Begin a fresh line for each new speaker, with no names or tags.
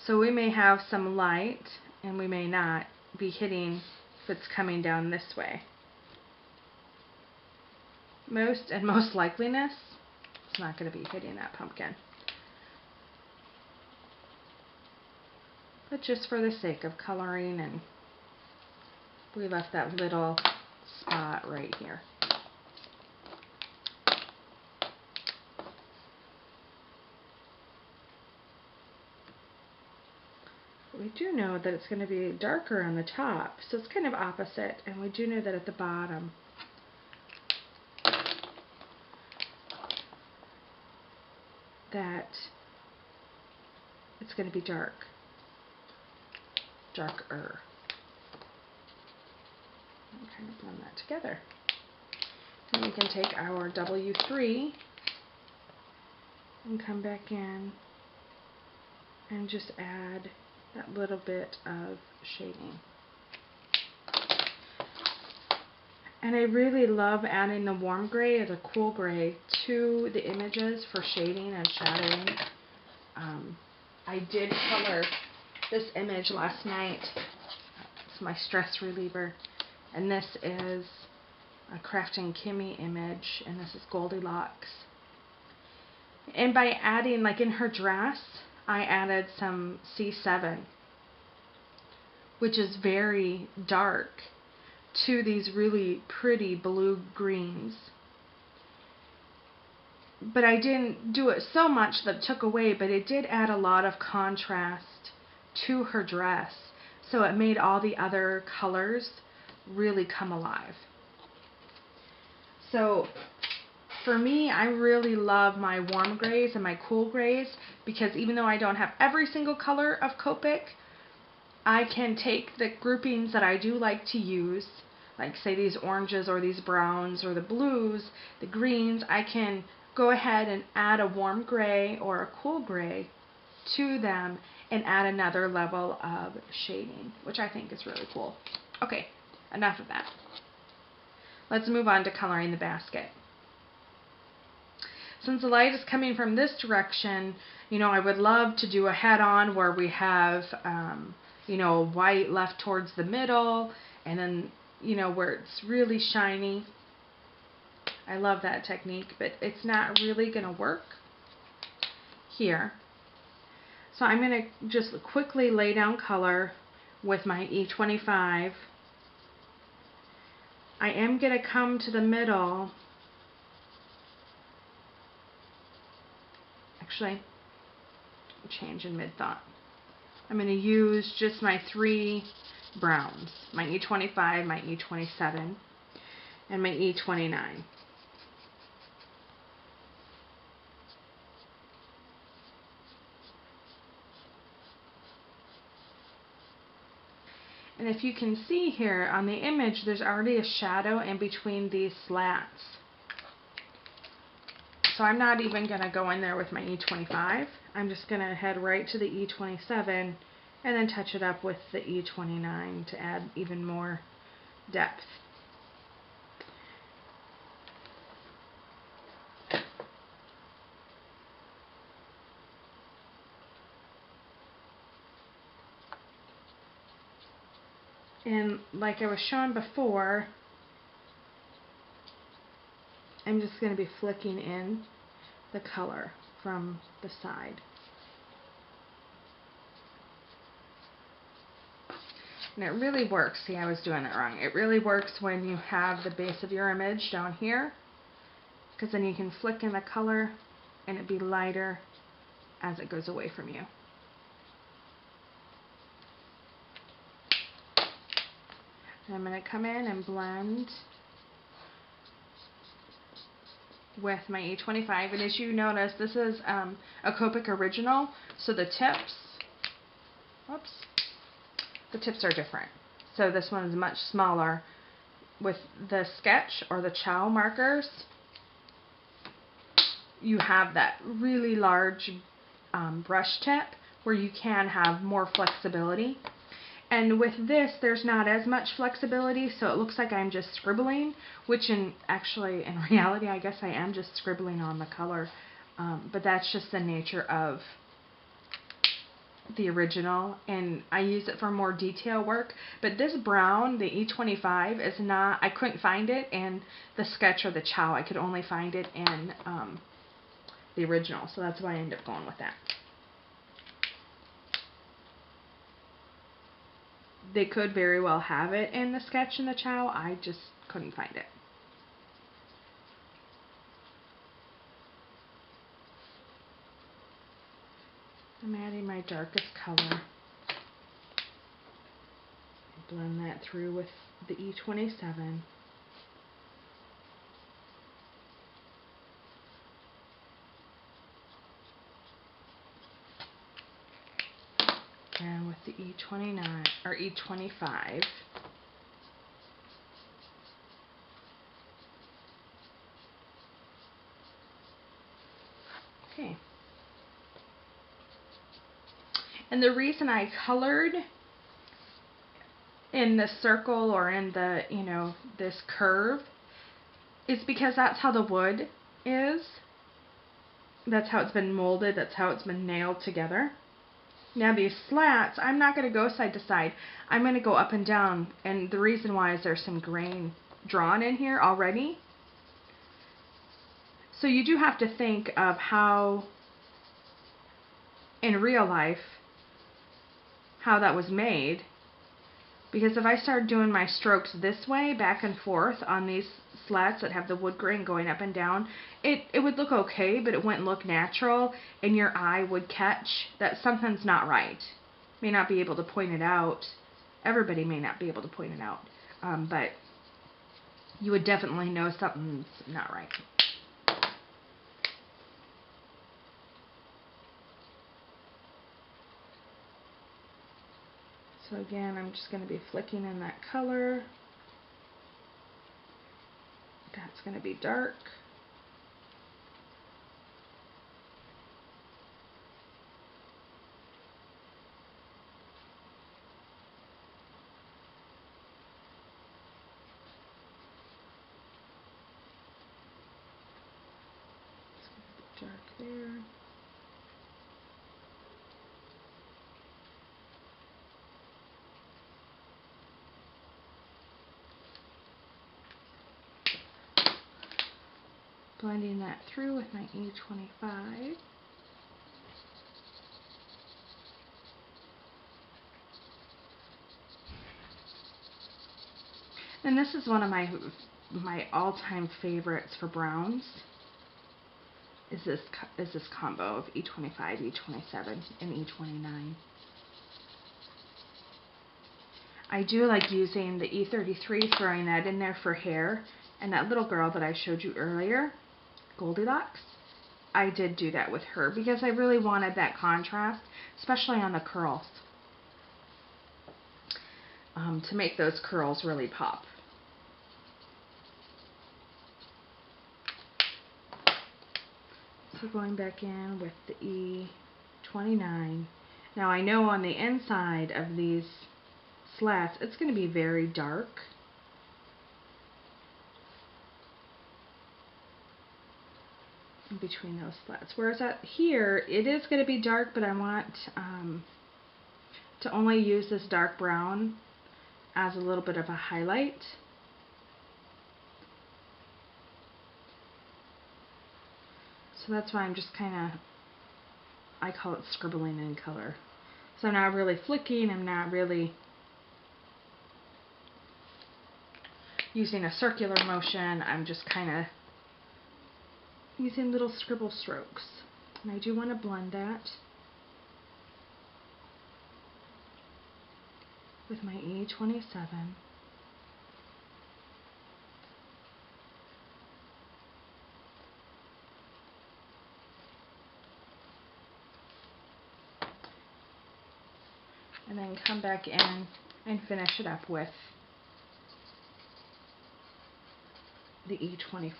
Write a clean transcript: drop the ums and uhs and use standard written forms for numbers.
So we may have some light and we may not be hitting if it's coming down this way. Most likeliness, it's not going to be hitting that pumpkin. But just for the sake of coloring, and we left that little spot right here. We do know that it's going to be darker on the top, so it's kind of opposite, and we do know that at the bottom that it's going to be darker. And kind of blend that together. And we can take our W3 and come back in and just add that little bit of shading. And I really love adding the warm gray or the cool gray to the images for shading and shadowing. I did color this image last night. It's my stress reliever. And this is a Crafting Kimmy image, and this is Goldilocks. And by adding, like in her dress, I added some C7, which is very dark, to these really pretty blue greens. But I didn't do it so much that it took away, but it did add a lot of contrast to her dress. So it made all the other colors really come alive. So for me, I really love my warm grays and my cool grays, because even though I don't have every single color of Copic, I can take the groupings that I do like to use, like say these oranges or these browns or the blues, the greens, I can go ahead and add a warm gray or a cool gray to them and add another level of shading, which I think is really cool. Okay, enough of that. Let's move on to coloring the basket. Since the light is coming from this direction, you know, I would love to do a head-on where we have, you know, white left towards the middle, and then, you know, where it's really shiny. I love that technique, but it's not really going to work here. So I'm going to just quickly lay down color with my E25. I am going to come to the middle. Actually, change in mid-thought. I'm going to use just my 3 browns, my E25, my E27, and my E29. And if you can see here on the image, there's already a shadow in between these slats. So I'm not even going to go in there with my E25. I'm just going to head right to the E27 and then touch it up with the E29 to add even more depth. And like I was showing before, I'm just going to be flicking in the color from the side. And it really works. See, I was doing it wrong. It really works when you have the base of your image down here, because then you can flick in the color and it be lighter as it goes away from you. And I'm going to come in and blend with my E25, and as you notice, this is a Copic original, so the tips, whoops, the tips are different. So this one is much smaller. With the sketch or the chow markers, you have that really large brush tip where you can have more flexibility. And with this, there's not as much flexibility, so it looks like I'm just scribbling, which actually, in reality, I guess I am just scribbling on the color. But that's just the nature of the original, and I use it for more detail work. But this brown, the E25, is not, I couldn't find it in the sketch or the chow. I could only find it in the original, so that's why I ended up going with that. They could very well have it in the sketch and the chow. I just couldn't find it. I'm adding my darkest color. Blend that through with the E27. And with the E29 or E25. Okay. And the reason I colored in the circle or in the, you know, this curve is because that's how the wood is. That's how it's been molded. That's how it's been nailed together. Now these slats, I'm not going to go side to side. I'm going to go up and down. And the reason why is there's some grain drawn in here already. So you do have to think of how, in real life, how that was made. Because if I start doing my strokes this way, back and forth on these slats that have the wood grain going up and down, it would look okay, but it wouldn't look natural, and your eye would catch that something's not right. May not be able to point it out. Everybody may not be able to point it out, but you would definitely know something's not right. So again, I'm just going to be flicking in that color. That's going to be dark. It's going to be dark there. Blending that through with my E25. And this is one of my all-time favorites for browns. Is this combo of E25, E27, and E29. I do like using the E33, throwing that in there for hair, and that little girl that I showed you earlier, Goldilocks, I did do that with her because I really wanted that contrast, especially on the curls, to make those curls really pop. So going back in with the E29. Now I know on the inside of these slats it's going to be very dark. In between those slats. Whereas out here it is going to be dark, but I want to only use this dark brown as a little bit of a highlight. So that's why I'm just kind of, I call it scribbling in color. So I'm not really flicking, I'm not really using a circular motion, I'm just kind of using little scribble strokes. And I do want to blend that with my E27. And then come back in and finish it up with the E25.